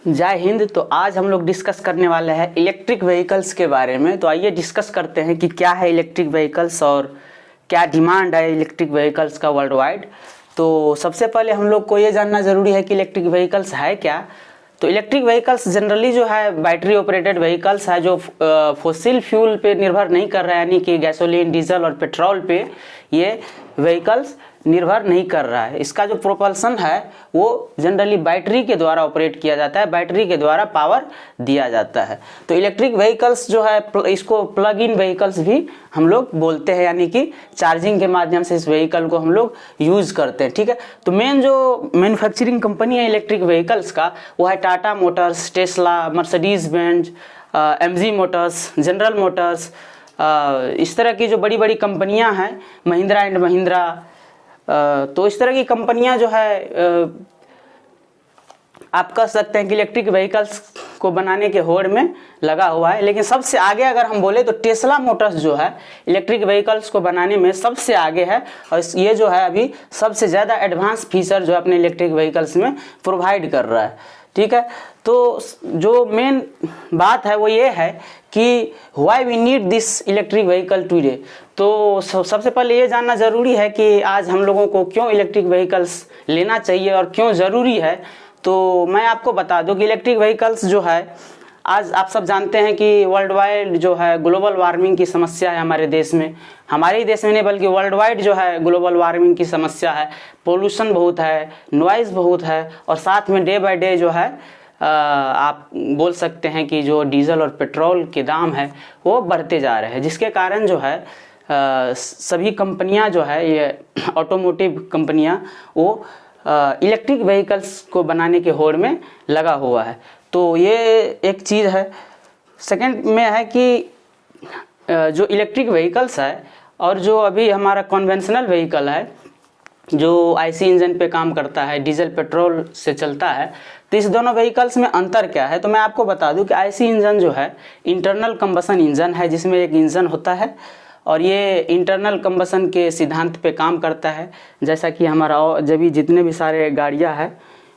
जय हिंद। तो आज हम लोग डिस्कस करने वाले हैं इलेक्ट्रिक व्हीकल्स के बारे में। तो आइए डिस्कस करते हैं कि क्या है इलेक्ट्रिक व्हीकल्स और क्या डिमांड है इलेक्ट्रिक व्हीकल्स का वर्ल्ड वाइड। तो सबसे पहले हम लोग को ये जानना ज़रूरी है कि इलेक्ट्रिक व्हीकल्स है क्या। तो इलेक्ट्रिक व्हीकल्स जनरली जो है बैटरी ऑपरेटेड व्हीकल्स है जो फॉसिल फ्यूल पे निर्भर नहीं कर रहा है, यानी कि गैसोलीन, डीजल और पेट्रोल पे ये व्हीकल्स निर्भर नहीं कर रहा है। इसका जो प्रोपल्सन है वो जनरली बैटरी के द्वारा ऑपरेट किया जाता है, बैटरी के द्वारा पावर दिया जाता है। तो इलेक्ट्रिक व्हीकल्स जो है इसको प्लग इन व्हीकल्स भी हम लोग बोलते हैं, यानी कि चार्जिंग के माध्यम से इस व्हीकल को हम लोग यूज़ करते हैं। ठीक है, तो मेन जो मैन्युफैक्चरिंग कंपनी है इलेक्ट्रिक व्हीकल्स का वो है Tata Motors, Tesla, Mercedes Benz, MG Motors, general Motors. इस तरह की जो बड़ी बड़ी कंपनियां हैं, महिंद्रा एंड महिंद्रा। तो इस तरह की कंपनियां जो है आप कह सकते हैं कि इलेक्ट्रिक व्हीकल्स को बनाने के होड़ में लगा हुआ है। लेकिन सबसे आगे अगर हम बोले तो टेस्ला मोटर्स जो है इलेक्ट्रिक व्हीकल्स को बनाने में सबसे आगे है, और ये जो है अभी सबसे ज़्यादा एडवांस फीचर जो है अपने इलेक्ट्रिक व्हीकल्स में प्रोवाइड कर रहा है। ठीक है, तो जो मेन बात है वो ये है कि why we need this electric vehicle today. तो सबसे पहले ये जानना ज़रूरी है कि आज हम लोगों को क्यों इलेक्ट्रिक व्हीकल्स लेना चाहिए और क्यों ज़रूरी है। तो मैं आपको बता दूं कि इलेक्ट्रिक व्हीकल्स जो है आज आप सब जानते हैं कि वर्ल्ड वाइड जो है ग्लोबल वार्मिंग की समस्या है हमारे देश में। हमारे ही देश में नहीं बल्कि वर्ल्ड वाइड जो है ग्लोबल वार्मिंग की समस्या है। पोल्यूशन बहुत है, नॉइज़ बहुत है, और साथ में डे बाय डे जो है आप बोल सकते हैं कि जो डीजल और पेट्रोल के दाम है वो बढ़ते जा रहे हैं, जिसके कारण जो है सभी कंपनियां जो है ये ऑटोमोटिव कंपनियां वो इलेक्ट्रिक व्हीकल्स को बनाने के होड़ में लगा हुआ है। तो ये एक चीज़ है। सेकंड में है कि जो इलेक्ट्रिक व्हीकल्स है और जो अभी हमारा कन्वेंशनल व्हीकल है जो आईसी इंजन पे काम करता है, डीजल पेट्रोल से चलता है, तो इस दोनों व्हीकल्स में अंतर क्या है। तो मैं आपको बता दूं कि आईसी इंजन जो है इंटरनल कंबसन इंजन है, जिसमें एक इंजन होता है और ये इंटरनल कंबसन के सिद्धांत पे काम करता है। जैसा कि हमारा जब भी जितने भी सारे गाड़ियाँ हैं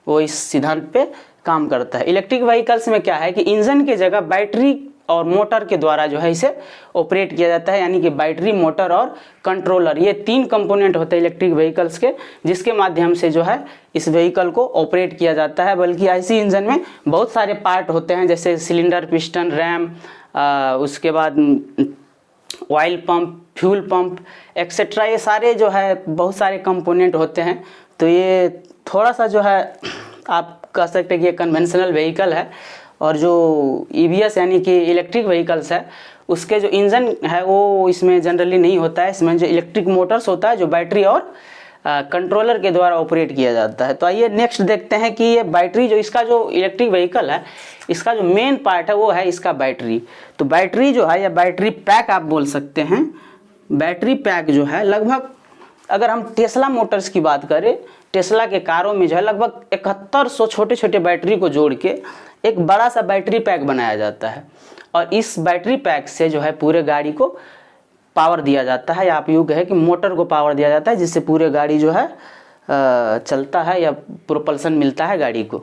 वो इस सिद्धांत पे काम करता है। इलेक्ट्रिक व्हीकल्स में क्या है कि इंजन की जगह बैटरी और मोटर के द्वारा जो है इसे ऑपरेट किया जाता है, यानी कि बैटरी, मोटर और कंट्रोलर, ये तीन कंपोनेंट होते हैं इलेक्ट्रिक व्हीकल्स के, जिसके माध्यम से जो है इस व्हीकल को ऑपरेट किया जाता है। बल्कि आईसी इंजन में बहुत सारे पार्ट होते हैं, जैसे सिलेंडर, पिस्टन, रैम, उसके बाद oil pump, fuel pump etcetera, ये सारे जो है बहुत सारे कंपोनेंट होते हैं। तो ये थोड़ा सा जो है आप कह सकते हैं कि ये कन्वेंशनल व्हीकल है। और जो ईवीएस यानी कि इलेक्ट्रिक व्हीकल्स है उसके जो इंजन है वो इसमें जनरली नहीं होता है। इसमें जो इलेक्ट्रिक मोटर्स होता है जो बैटरी और कंट्रोलर के द्वारा ऑपरेट किया जाता है। तो आइए नेक्स्ट देखते हैं कि ये बैटरी जो इसका जो इलेक्ट्रिक व्हीकल है इसका जो मेन पार्ट है वो है इसका बैटरी। तो बैटरी जो है या बैटरी पैक आप बोल सकते हैं, बैटरी पैक जो है लगभग अगर हम टेस्ला मोटर्स की बात करें, टेस्ला के कारों में जो है लगभग 7100 छोटे छोटे बैटरी को जोड़ के एक बड़ा सा बैटरी पैक बनाया जाता है, और इस बैटरी पैक से जो है पूरे गाड़ी को पावर दिया जाता है, या आप यूँ कहें कि मोटर को पावर दिया जाता है, जिससे पूरे गाड़ी जो है चलता है या प्रोपल्सन मिलता है गाड़ी को।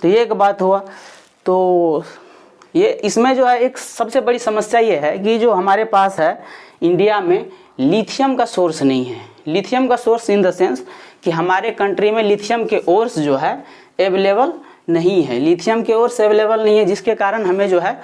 तो ये एक बात हुआ। तो ये इसमें जो है एक सबसे बड़ी समस्या ये है कि जो हमारे पास है इंडिया में लिथियम का सोर्स नहीं है। लिथियम का सोर्स इन द सेंस कि हमारे कंट्री में लिथियम के ओर्स जो है अवेलेबल नहीं है, लिथियम के ओर्स अवेलेबल नहीं है, जिसके कारण हमें जो है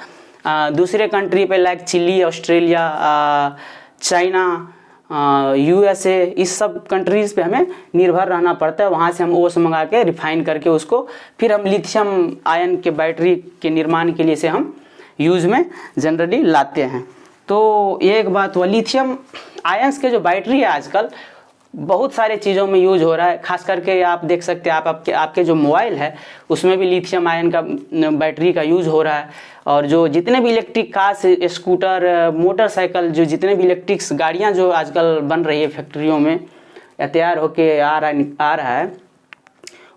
दूसरे कंट्री पे like Chile, Australia, China, USA, इस सब कंट्रीज़ पे हमें निर्भर रहना पड़ता है। वहाँ से हम ओस मंगा के रिफाइन करके उसको फिर हम लिथियम आयन के बैटरी के निर्माण के लिए से हम यूज़ में जनरली लाते हैं। तो ये एक बात हुआ। लिथियम आयंस के जो बैटरी है आजकल बहुत सारे चीज़ों में यूज हो रहा है, खास करके आप देख सकते हैं आपके जो मोबाइल है उसमें भी लिथियम आयन का बैटरी का यूज़ हो रहा है। और जो जितने भी इलेक्ट्रिक कार्स, स्कूटर, मोटरसाइकिल, जो जितने भी इलेक्ट्रिक्स गाड़ियां जो आजकल बन रही है फैक्ट्रियों में या तैयार होके आ रहा है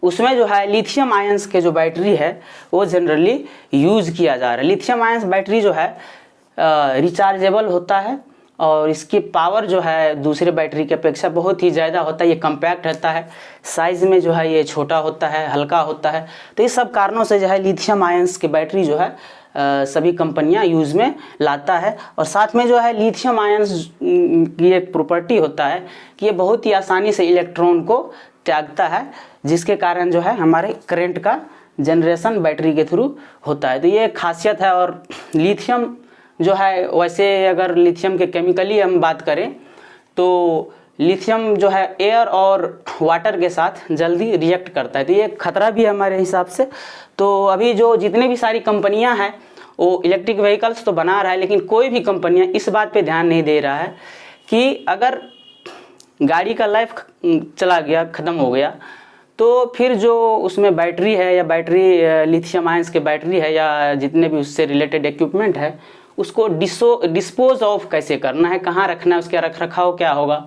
उसमें जो है लिथियम आयंस के जो बैटरी है वो जनरली यूज़ किया जा रहा है। लिथियम आयंस बैटरी जो है रिचार्जेबल होता है और इसकी पावर जो है दूसरे बैटरी की अपेक्षा बहुत ही ज़्यादा होता है। ये कम्पैक्ट रहता है, साइज़ में जो है ये छोटा होता है, हल्का होता है। तो इस सब कारणों से जो है लिथियम आयंस की बैटरी जो है सभी कंपनियां यूज़ में लाता है। और साथ में जो है लिथियम आयंस की एक प्रॉपर्टी होता है कि ये बहुत ही आसानी से इलेक्ट्रॉन को त्यागता है, जिसके कारण जो है हमारे करंट का जनरेशन बैटरी के थ्रू होता है। तो ये एक खासियत है। और लिथियम जो है, वैसे अगर लिथियम के केमिकली हम बात करें तो लिथियम जो है एयर और वाटर के साथ जल्दी रिएक्ट करता है, तो ये खतरा भी है हमारे हिसाब से। तो अभी जो जितने भी सारी कंपनियां हैं वो इलेक्ट्रिक व्हीकल्स तो बना रहा है, लेकिन कोई भी कंपनियां इस बात पे ध्यान नहीं दे रहा है कि अगर गाड़ी का लाइफ चला गया, ख़त्म हो गया, तो फिर जो उसमें बैटरी है या बैटरी लिथियम आयंस के बैटरी है या जितने भी उससे रिलेटेड इक्विपमेंट है, उसको डिस्पोज ऑफ कैसे करना है, कहाँ रखना है, उसका रख रखाव क्या होगा,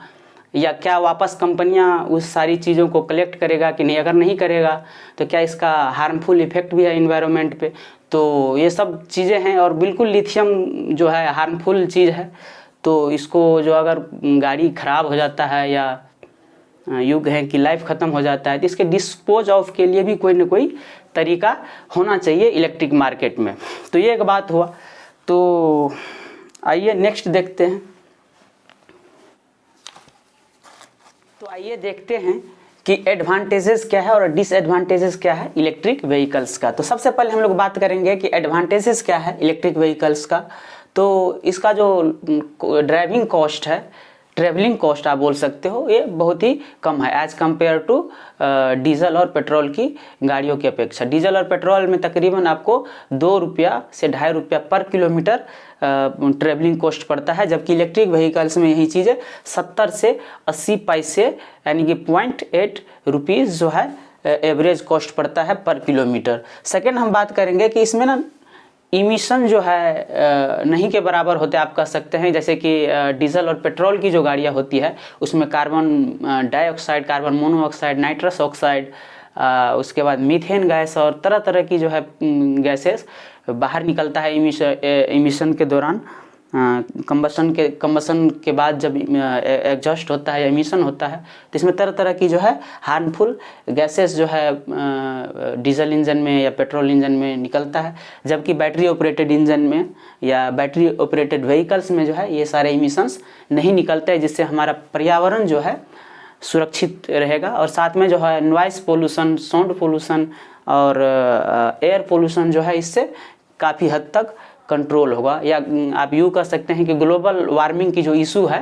या क्या वापस कंपनियां उस सारी चीज़ों को कलेक्ट करेगा कि नहीं। अगर नहीं करेगा तो क्या इसका हार्मफुल इफेक्ट भी है इन्वायरमेंट पे। तो ये सब चीज़ें हैं। और बिल्कुल लिथियम जो है हार्मफुल चीज़ है, तो इसको जो अगर गाड़ी ख़राब हो जाता है या युग है कि लाइफ ख़त्म हो जाता है, तो इसके डिस्पोज ऑफ के लिए भी कोई ना कोई तरीका होना चाहिए इलेक्ट्रिक मार्केट में। तो ये एक बात हुआ। तो आइए नेक्स्ट देखते हैं। तो आइए देखते हैं कि एडवांटेजेस क्या है और डिसएडवांटेजेस क्या है इलेक्ट्रिक व्हीकल्स का। तो सबसे पहले हम लोग बात करेंगे कि एडवांटेजेस क्या है इलेक्ट्रिक व्हीकल्स का। तो इसका जो ड्राइविंग कॉस्ट है, ट्रेवलिंग कॉस्ट आप बोल सकते हो, ये बहुत ही कम है एज कम्पेयर टू डीजल और पेट्रोल की गाड़ियों की अपेक्षा। डीजल और पेट्रोल में तकरीबन आपको 2 रुपया से 2.5 रुपया पर किलोमीटर ट्रेवलिंग कॉस्ट पड़ता है, जबकि इलेक्ट्रिक व्हीकल्स में यही चीज़ 70 से 80 पैसे यानी कि 0.8 रुपीज़ जो है एवरेज कॉस्ट पड़ता है पर किलोमीटर। सेकेंड हम बात करेंगे कि इसमें ना इमिशन जो है नहीं के बराबर होते आप कह सकते हैं। जैसे कि डीजल और पेट्रोल की जो गाड़ियाँ होती है उसमें carbon dioxide, carbon monoxide, nitrous oxide, उसके बाद मीथेन गैस और तरह तरह की जो है गैसेस बाहर निकलता है इमिशन के दौरान। कंबसन के बाद जब एग्जॉस्ट होता है या इमिशन होता है, तो इसमें तरह तरह की जो है हार्मफुल गैसेस जो है डीजल इंजन में या पेट्रोल इंजन में निकलता है, जबकि बैटरी ऑपरेटेड इंजन में या बैटरी ऑपरेटेड व्हीकल्स में जो है ये सारे इमिशंस नहीं निकलते हैं, जिससे हमारा पर्यावरण जो है सुरक्षित रहेगा। और साथ में जो है नॉइस पोल्यूशन, साउंड पोल्यूशन और एयर पोल्यूशन जो है इससे काफ़ी हद तक कंट्रोल होगा। या आप यूँ कह सकते हैं कि ग्लोबल वार्मिंग की जो इशू है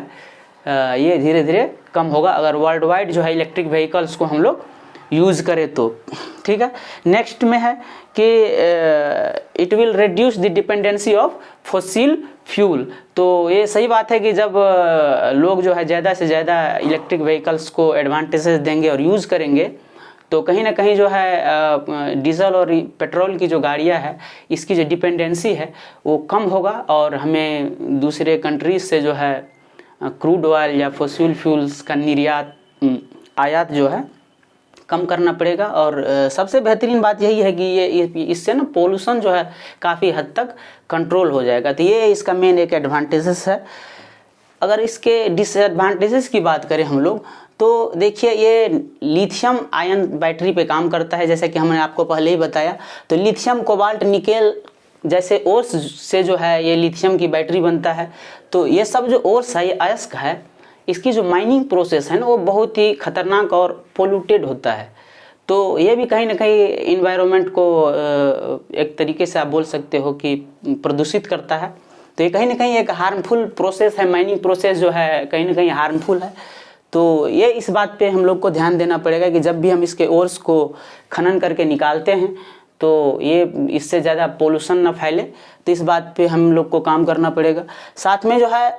ये धीरे धीरे कम होगा अगर वर्ल्ड वाइड जो है इलेक्ट्रिक व्हीकल्स को हम लोग यूज़ करें तो। ठीक है, नेक्स्ट में है कि it will reduce the dependency of fossil fuel. तो ये सही बात है कि जब लोग जो है ज़्यादा से ज़्यादा इलेक्ट्रिक व्हीकल्स को एडवांटेजेस देंगे और यूज़ करेंगे, तो कहीं ना कहीं जो है डीजल और पेट्रोल की जो गाड़ियां है इसकी जो डिपेंडेंसी है वो कम होगा और हमें दूसरे कंट्रीज से जो है क्रूड ऑयल या फॉसिल फ्यूल्स का निर्यात आयात जो है कम करना पड़ेगा। और सबसे बेहतरीन बात यही है कि ये इससे ना पोल्यूशन जो है काफ़ी हद तक कंट्रोल हो जाएगा। तो ये इसका मेन एक एडवांटेजेस है। अगर इसके डिसएडवांटेजेस की बात करें हम लोग, तो देखिए ये लिथियम आयन बैटरी पे काम करता है, जैसे कि हमने आपको पहले ही बताया। तो लिथियम, कोबाल्ट, निकेल जैसे ओर्स से जो है ये लिथियम की बैटरी बनता है। तो ये सब जो ओर्स है, ये अयस्क है, इसकी जो माइनिंग प्रोसेस है ना वो बहुत ही खतरनाक और पोल्यूटेड होता है। तो ये भी कहीं ना कहीं इन्वायरमेंट को एक तरीके से आप बोल सकते हो कि प्रदूषित करता है। तो ये कहीं ना कहीं एक हार्मफुल प्रोसेस है, माइनिंग प्रोसेस जो है कहीं ना कहीं हार्मफुल है। तो ये इस बात पे हम लोग को ध्यान देना पड़ेगा कि जब भी हम इसके ओर्स को खनन करके निकालते हैं तो ये इससे ज़्यादा पोल्यूशन ना फैले, तो इस बात पे हम लोग को काम करना पड़ेगा। साथ में जो है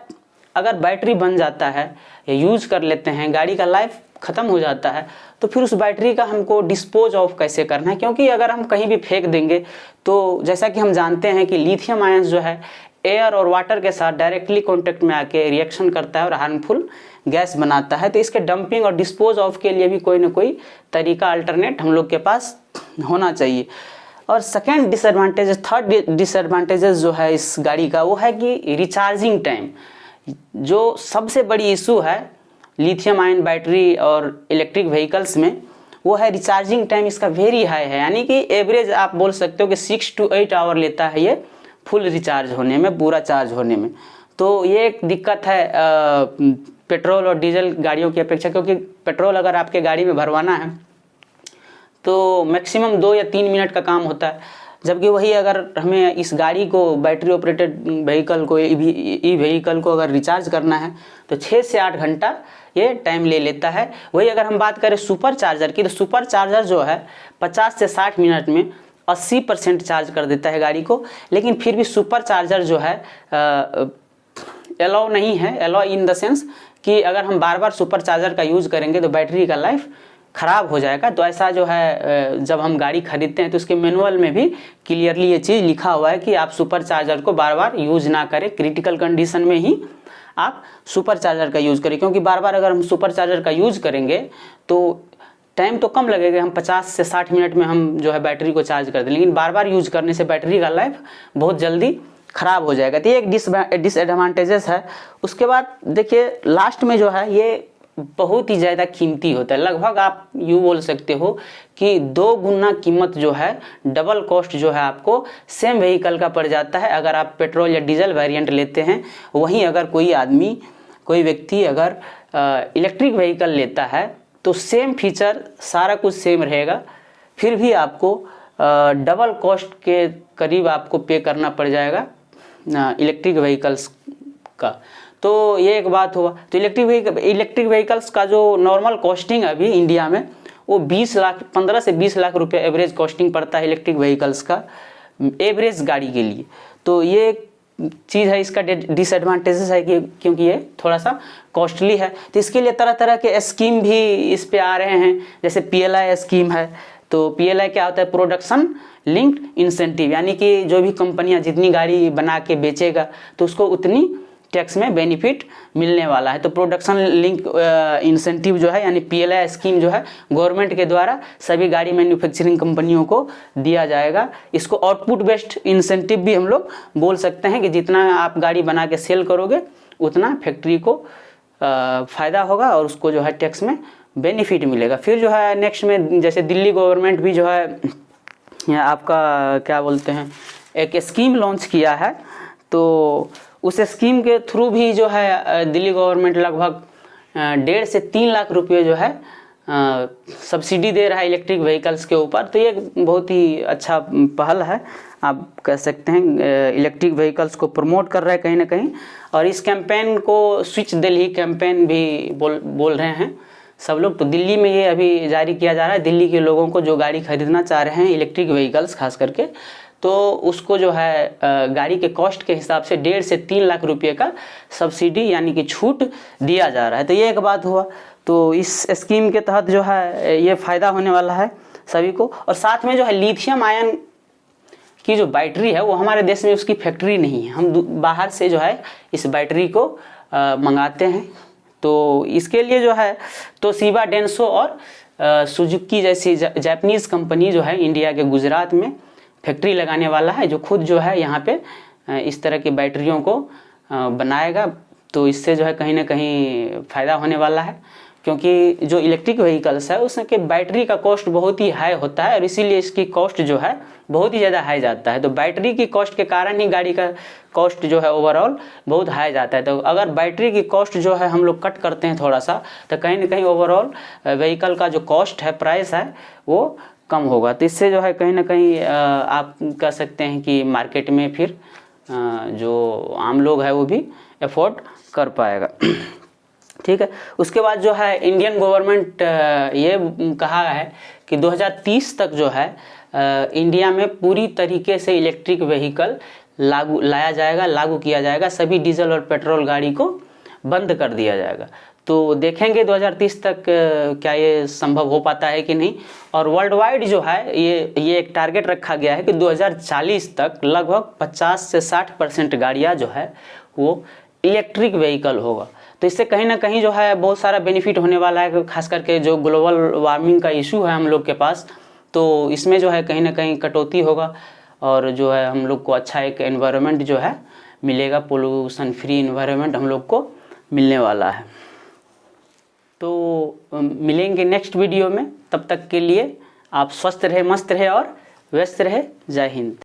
अगर बैटरी बन जाता है या यूज कर लेते हैं, गाड़ी का लाइफ ख़त्म हो जाता है, तो फिर उस बैटरी का हमको डिस्पोज ऑफ कैसे करना है। क्योंकि अगर हम कहीं भी फेंक देंगे तो जैसा कि हम जानते हैं कि लिथियम आयंस जो है एयर और वाटर के साथ डायरेक्टली कॉन्टेक्ट में आके रिएक्शन करता है और हार्मफुल गैस बनाता है। तो इसके डंपिंग और डिस्पोज ऑफ के लिए भी कोई ना कोई तरीका अल्टरनेट हम लोग के पास होना चाहिए। और सेकेंड डिसएडवांटेज, थर्ड डिसएडवांटेजेस जो है इस गाड़ी का वो है कि रिचार्जिंग टाइम। जो सबसे बड़ी इशू है लिथियम आयन बैटरी और इलेक्ट्रिक व्हीकल्स में वो है रिचार्जिंग टाइम इसका वेरी हाई है, यानी कि एवरेज आप बोल सकते हो कि 6 to 8 आवर लेता है ये फुल रिचार्ज होने में, पूरा चार्ज होने में। तो ये एक दिक्कत है पेट्रोल और डीजल गाड़ियों की अपेक्षा, क्योंकि पेट्रोल अगर आपके गाड़ी में भरवाना है तो मैक्सिमम 2 या 3 मिनट का काम होता है, जबकि वही अगर हमें इस गाड़ी को बैटरी ऑपरेटेड व्हीकल को ई व्हीकल को अगर रिचार्ज करना है तो 6 से 8 घंटा ये टाइम ले लेता है। वही अगर हम बात करें सुपर चार्जर की, तो सुपर चार्जर जो है 50 से 60 मिनट में 80% चार्ज कर देता है गाड़ी को। लेकिन फिर भी सुपर चार्जर जो है अलाउ नहीं है, अलाउ इन द सेंस कि अगर हम बार बार सुपर चार्जर का यूज़ करेंगे तो बैटरी का लाइफ ख़राब हो जाएगा। तो ऐसा जो है जब हम गाड़ी खरीदते हैं तो उसके मैनुअल में भी क्लियरली ये चीज़ लिखा हुआ है कि आप सुपर चार्जर को बार बार यूज़ ना करें, क्रिटिकल कंडीशन में ही आप सुपर चार्जर का यूज़ करें। क्योंकि बार बार अगर हम सुपर चार्जर का यूज़ करेंगे तो टाइम तो कम लगेगा, हम 50 से 60 मिनट में हम जो है बैटरी को चार्ज कर दें, लेकिन बार बार यूज़ करने से बैटरी का लाइफ बहुत जल्दी ख़राब हो जाएगा। तो ये एक डिसएडवांटेजेस है। उसके बाद देखिए लास्ट में जो है ये बहुत ही ज़्यादा कीमती होता है, लगभग आप यूँ बोल सकते हो कि 2 गुना कीमत जो है, डबल कॉस्ट जो है आपको सेम व्हीकल का पड़ जाता है अगर आप पेट्रोल या डीजल वेरिएंट लेते हैं। वहीं अगर कोई व्यक्ति अगर इलेक्ट्रिक व्हीकल लेता है तो सेम फीचर सारा कुछ सेम रहेगा, फिर भी आपको डबल कॉस्ट के करीब आपको पे करना पड़ जाएगा इलेक्ट्रिक व्हीकल्स का। तो ये एक बात हुआ। तो इलेक्ट्रिक व्हीकल्स का जो नॉर्मल कॉस्टिंग अभी इंडिया में वो 15 से 20 लाख रुपए एवरेज कॉस्टिंग पड़ता है इलेक्ट्रिक व्हीकल्स का एवरेज गाड़ी के लिए। तो ये चीज़ है, इसका डिसएडवांटेजेस है कि क्योंकि ये थोड़ा सा कॉस्टली है। तो इसके लिए तरह तरह के स्कीम भी इस पे आ रहे हैं, जैसे PLI स्कीम है। तो PLI क्या होता है? प्रोडक्शन लिंक्ड इंसेंटिव, यानी कि जो भी कंपनियां जितनी गाड़ी बना के बेचेगा तो उसको उतनी टैक्स में बेनिफिट मिलने वाला है। तो प्रोडक्शन लिंक इंसेंटिव जो है यानी PLI स्कीम जो है गवर्नमेंट के द्वारा सभी गाड़ी मैन्युफैक्चरिंग कंपनियों को दिया जाएगा। इसको आउटपुट बेस्ड इंसेंटिव भी हम लोग बोल सकते हैं कि जितना आप गाड़ी बना के सेल करोगे उतना फैक्ट्री को फ़ायदा होगा और उसको जो है टैक्स में बेनिफिट मिलेगा। फिर जो है नेक्स्ट में जैसे दिल्ली गवर्नमेंट भी जो है आपका क्या बोलते हैं एक स्कीम लॉन्च किया है। तो उस स्कीम के थ्रू भी जो है दिल्ली गवर्नमेंट लगभग 1.5 से 3 लाख रुपये जो है सब्सिडी दे रहा है इलेक्ट्रिक व्हीकल्स के ऊपर। तो ये बहुत ही अच्छा पहल है, आप कह सकते हैं इलेक्ट्रिक व्हीकल्स को प्रमोट कर रहा है कहीं ना कहीं। और इस कैंपेन को स्विच दिल्ली कैंपेन भी बोल रहे हैं सब लोग। तो दिल्ली में ये अभी जारी किया जा रहा है, दिल्ली के लोगों को जो गाड़ी खरीदना चाह रहे हैं इलेक्ट्रिक व्हीकल्स खास करके, तो उसको जो है गाड़ी के कॉस्ट के हिसाब से 1.5 से 3 लाख रुपये का सब्सिडी यानी कि छूट दिया जा रहा है। तो ये एक बात हुआ। तो इस स्कीम के तहत जो है ये फ़ायदा होने वाला है सभी को। और साथ में जो है लिथियम आयन की जो बैटरी है वो हमारे देश में उसकी फैक्ट्री नहीं है, हम बाहर से जो है इस बैटरी को मंगाते हैं। तो इसके लिए जो है तोशिबा डेंसो और सुजुकी जैसी जापानीज़ कंपनी जो है इंडिया के गुजरात में फैक्ट्री लगाने वाला है, जो खुद जो है यहाँ पे इस तरह की बैटरियों को बनाएगा। तो इससे जो है कहीं ना कहीं फ़ायदा होने वाला है, क्योंकि जो इलेक्ट्रिक व्हीकल्स है उसके बैटरी का कॉस्ट बहुत ही हाई होता है और इसीलिए इसकी कॉस्ट जो है बहुत ही ज़्यादा हाई जाता है। तो बैटरी की कॉस्ट के कारण ही गाड़ी का कॉस्ट जो है ओवरऑल बहुत हाई जाता है। तो अगर बैटरी की कॉस्ट जो है हम लोग कट करते हैं थोड़ा सा, तो कहीं ना कहीं ओवरऑल व्हीकल का जो कॉस्ट है, प्राइस है, वो कम होगा। तो इससे जो है कहीं ना कहीं आप कह सकते हैं कि मार्केट में फिर जो आम लोग है वो भी अफोर्ड कर पाएगा। ठीक है। उसके बाद जो है इंडियन गवर्नमेंट ये कहा है कि 2030 तक जो है इंडिया में पूरी तरीके से इलेक्ट्रिक व्हीकल लागू किया जाएगा, सभी डीजल और पेट्रोल गाड़ी को बंद कर दिया जाएगा। तो देखेंगे 2030 तक क्या ये संभव हो पाता है कि नहीं। और वर्ल्ड वाइड जो है ये एक टारगेट रखा गया है कि 2040 तक लगभग 50 से 60% गाड़ियाँ जो है वो इलेक्ट्रिक व्हीकल होगा। तो इससे कहीं ना कहीं जो है बहुत सारा बेनिफिट होने वाला है, खास करके जो ग्लोबल वार्मिंग का इशू है हम लोग के पास, तो इसमें जो है कहीं ना कहीं कटौती होगा और जो है हम लोग को अच्छा एक एनवायरनमेंट जो है मिलेगा, पोल्यूशन फ्री इन्वायरमेंट हम लोग को मिलने वाला है। तो मिलेंगे नेक्स्ट वीडियो में, तब तक के लिए आप स्वस्थ रहे, मस्त रहे और व्यस्त रहे। जय हिंद।